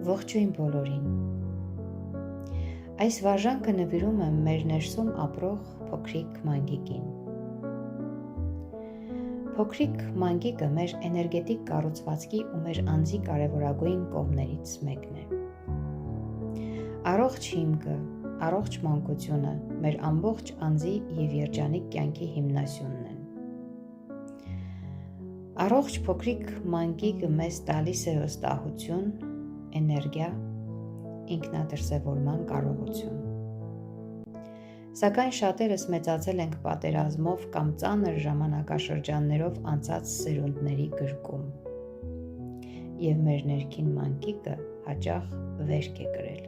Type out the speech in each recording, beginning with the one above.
Ողջույն բոլորին։ Այս վարժանքը նվիրում եմ մեր ներսում ապրող փոքրիկ մանգիկին։ Փոքրիկ մանգիկը մեր էներգետիկ կառուցվածքի ու մեր անձի կարևորագույն կողմերից մեկն է։ Առողջ հիմքը, առողջ մանկությունը մեր ամբողջ անձի և երջանիկ կյանքի հիմնասյունն են։ Առողջ փոքրիկ մանկիկը մեզ տալիս է վստահություն, էներգիա, ինքնադրսևորման կարողություն։ Սակայն շատերս մեծացել ենք պատերազմով կամ ծանր ժամանակաշրջաններով անցած սերունդների գրկում, և մեր ներքին մանկիկը հաճախ վերք է կրել։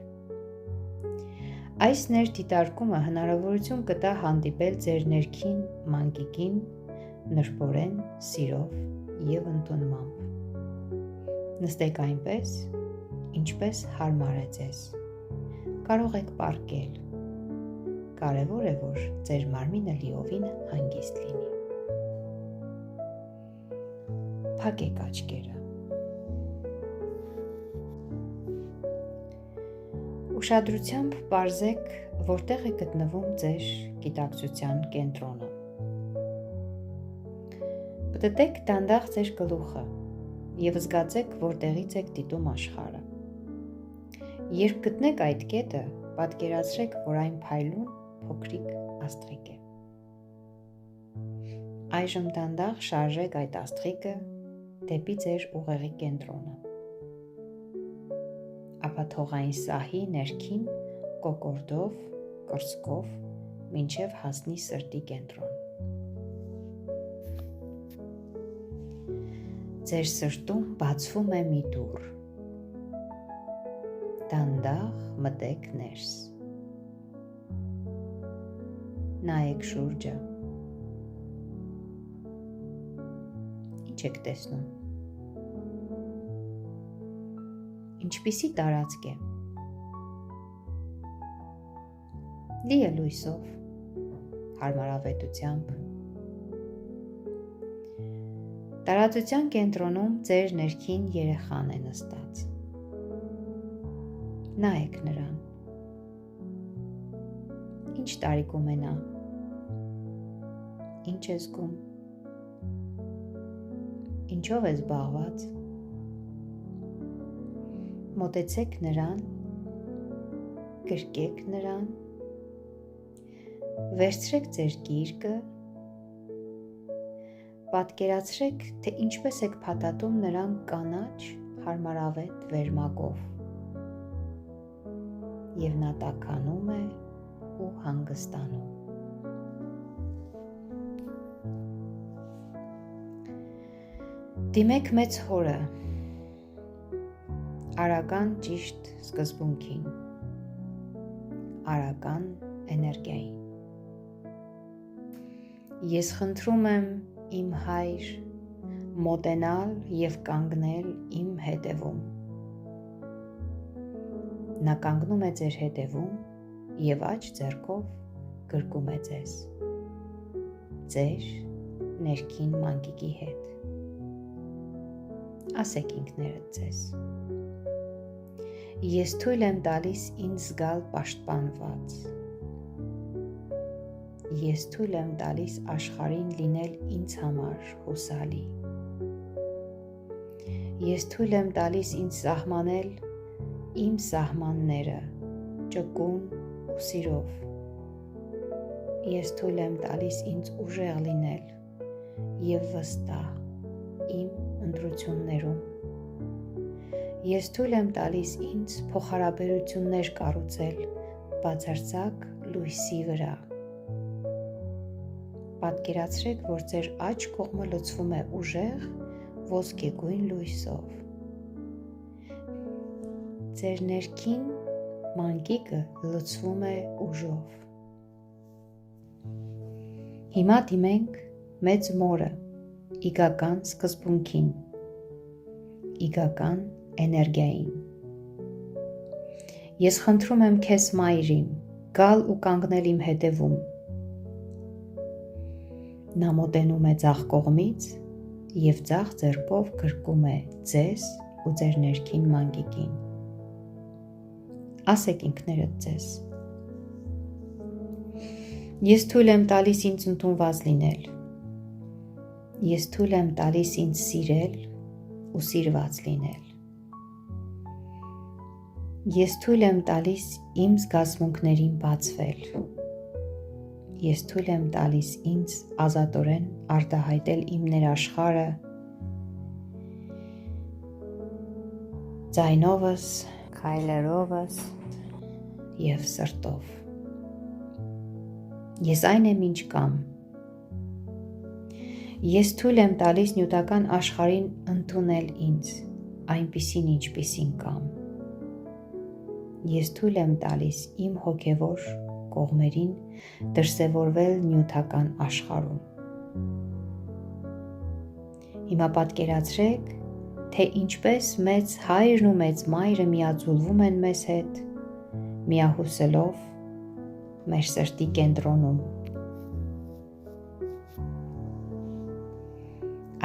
Այս ներդիտարկումը հնարավորություն կտա հանդիպել ձեր ներքին մանկիկին նրբորեն, սիրով և ընդունմամբ։ Նստեք այնպես, ինչպես հարմար է ձեզ։ Կարող եք պառկել։ Կարևոր է, որ ձեր մարմինը լիովին հանգիստ լինի։ Փակեք աչքերը։ Ուշադրությամբ պարզեք, որտեղ է գտնվում ձեր գիտակցության կենտրոնը։ Պտտեք դանդաղ ձեր գլուխը և զգացեք, որտեղից եք դիտում աշխարհը։ Երբ գտնեք այդ կետը, պատկերացրեք, որ այն փայլուն փոքրիկ աստղիկ է։ Այժմ դանդաղ շարժեք այդ աստղիկը դեպի ձեր ուղեղի կենտրոնը։ Ապա թող այն սահի ներքին կոկորդով, կրծքով, մինչև հասնի սրտի կենտրոն։ Ձեր սրտում բացվում է մի դուռ։ Դանդաղ մտեք ներս։ Նայեք շուրջը։ Ինչ եք տեսնում։ Ինչպիսի տարածք է։ Լի է լույսով, հարմարավետությամբ։ Տարածության կենտրոնում ձեր ներքին երեխան է նստած։ Նայեք նրան։ Ինչ տարիքում է նա։ Ինչ է զգում։ Ինչով է զբաղված։ Մոտեցեք նրան, գրկեք նրան, վերցրեք ձեր գիրկը, պատկերացրեք, թե ինչպես եք փաթաթում նրան կանաչ, հարմարավետ վերմակով, և նա տաքանում է ու հանգստանում։ Դիմեք մեծ հորը, արական ճիշտ սկզբունքին, արական էներգիային։ Ես խնդրում եմ իմ հայր մոտենալ և կանգնել իմ հետևում։ Նա կանգնում է ձեր հետևում և աջ ձեռքով գրկում է ձեզ, ձեր ներքին մանկիկի հետ։ Ասեք ինքներդ ձեզ. Ես թույլ եմ տալիս ինձ զգալ պաշտպանված։ Ես թույլ եմ տալիս աշխարհին լինել ինձ համար հուսալի։ Ես թույլ եմ տալիս ինձ սահմանել իմ սահմանները ճկուն ու սիրով։ Ես թույլ եմ տալիս ինձ ուժեղ լինել և վստահ իմ ընտրություններում։ Ես թույլ եմ տալիս ինձ փոխհարաբերություններ կառուցել բացարձակ լույսի վրա։ Պատկերացրեք, որ ձեր աջ կողմը լցվում է ուժեղ ոսկեգույն լույսով։ Ձեր ներքին մանկիկը լցվում է ուժով։ Հիմա դիմենք մեծ մորը, իգական սկզբունքին, իգական էներգիային։ Ես խնդրում եմ քեզ մայրիմ, գալ ու կանգնել իմ հետևում։ Նա մոտենում է ձախ կողմից և ձախ ձեռքով գրկում է ձեզ ու ձեր ներքին մանկիկին։ Ասեք ինքներդ ձեզ. Ես թույլ եմ տալիս ինձ ընդունված լինել։ Ես թույլ եմ տալիս ինձ սիրել ու սիրված լինել։ Ես թույլ եմ տալիս իմ զգացմունքներին բացվել։ Ես թույլ եմ տալիս ինձ ազատորեն արտահայտել իմ ներաշխարհը ձայնովս, քայլերովս և սրտով։ Ես այն եմ, ինչ կամ։ Ես թույլ եմ տալիս նյութական աշխարհին ընդունել ինձ, այնպիսին, ինչպիսին կամ։ Ես թույլ եմ տալիս իմ հոգևոր կողմերին դրսևորվել նյութական աշխարհում։ Հիմա պատկերացրեք, թե ինչպես մեծ հայրն ու մեծ մայրը միաձուլվում են մեզ հետ, միահուսելով մեր սրտի կենտրոնում։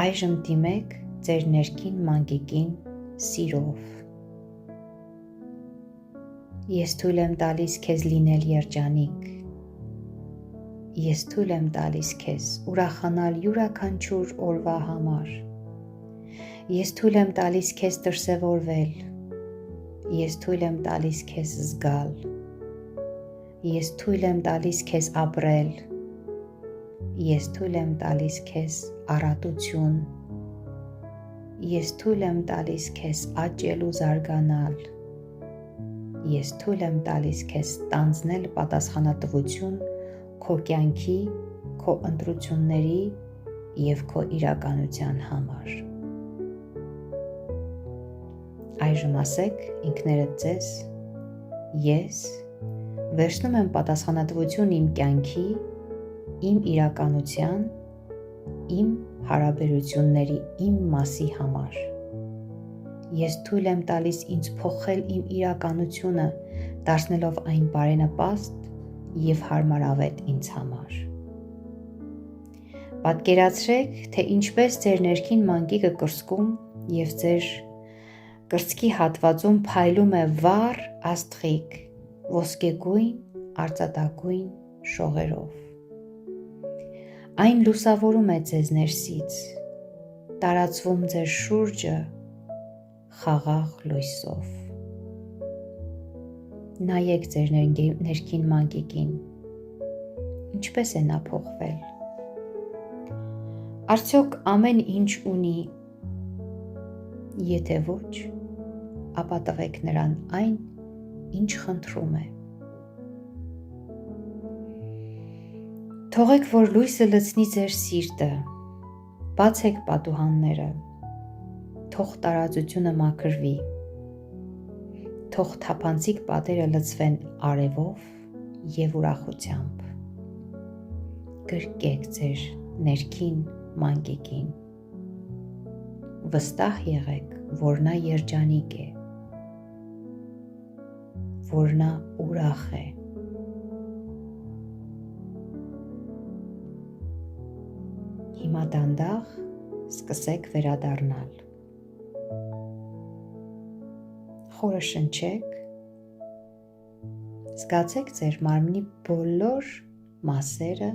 Այժմ դիմեք ձեր ներքին մանկիկին սիրով։ Ես թույլ եմ տալիս քեզ լինել երջանիկ։ Ես թույլ եմ տալիս քեզ ուրախանալ յուրաքանչյուր օրվա համար։ Ես թույլ եմ տալիս քեզ դրսևորվել։ Ես թույլ եմ տալիս քեզ զգալ։ Ես թույլ եմ տալիս քեզ ապրել։ Ես թույլ եմ տալիս քեզ առատություն։ Ես թույլ եմ տալիս քեզ աճել ու զարգանալ։ Ես թույլ եմ տալիս քեզ ստանձնել պատասխանատվություն քո կյանքի, քո ընտրությունների և քո իրականության համար։ Այժմ ասեք ինքներդ ձեզ. ես վերցնում եմ պատասխանատվություն իմ կյանքի, իմ իրականության, իմ հարաբերությունների իմ մասի համար։ Ես թույլ եմ տալիս ինձ փոխել իմ իրականությունը, դարձնելով այն բարենպաստ և հարմարավետ ինձ համար։ Պատկերացրեք, թե ինչպես ձեր ներքին մանկիկը կրծքում և ձեր կրծքի հատվածում փայլում է վառ աստղիկ, ոսկեգույն, արծաթագույն շողերով։ Այն լուսավորում է ձեզ ներսից, տարածվում ձեր շուրջը խաղաղ լույսով։ Նայեք ձեր ներքին մանկիկին, ինչպես է նա փոխվել։ Արդյոք ամեն ինչ ունի։ Եթե ոչ, ապա տվեք նրան այն, ինչ խնդրում է։ Թողեք, որ լույսը լցնի ձեր սիրտը, բացեք պատուհանները, թող տարածությունը մաքրվի, թող թափանցիկ պատերը լցվեն արևով և ուրախությամբ։ Գրկեք ձեր ներքին մանկիկին։ Վստահ եղեք, որ նա երջանիկ է, որ նա ուրախ է։ Հիմա դանդաղ սկսեք վերադառնալ։ Խորը շնչեք, զգացեք ձեր մարմնի բոլոր մասերը,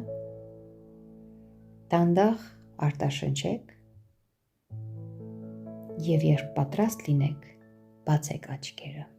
դանդաղ արտաշնչեք և երբ պատրաստ լինեք, բացեք աչքերը։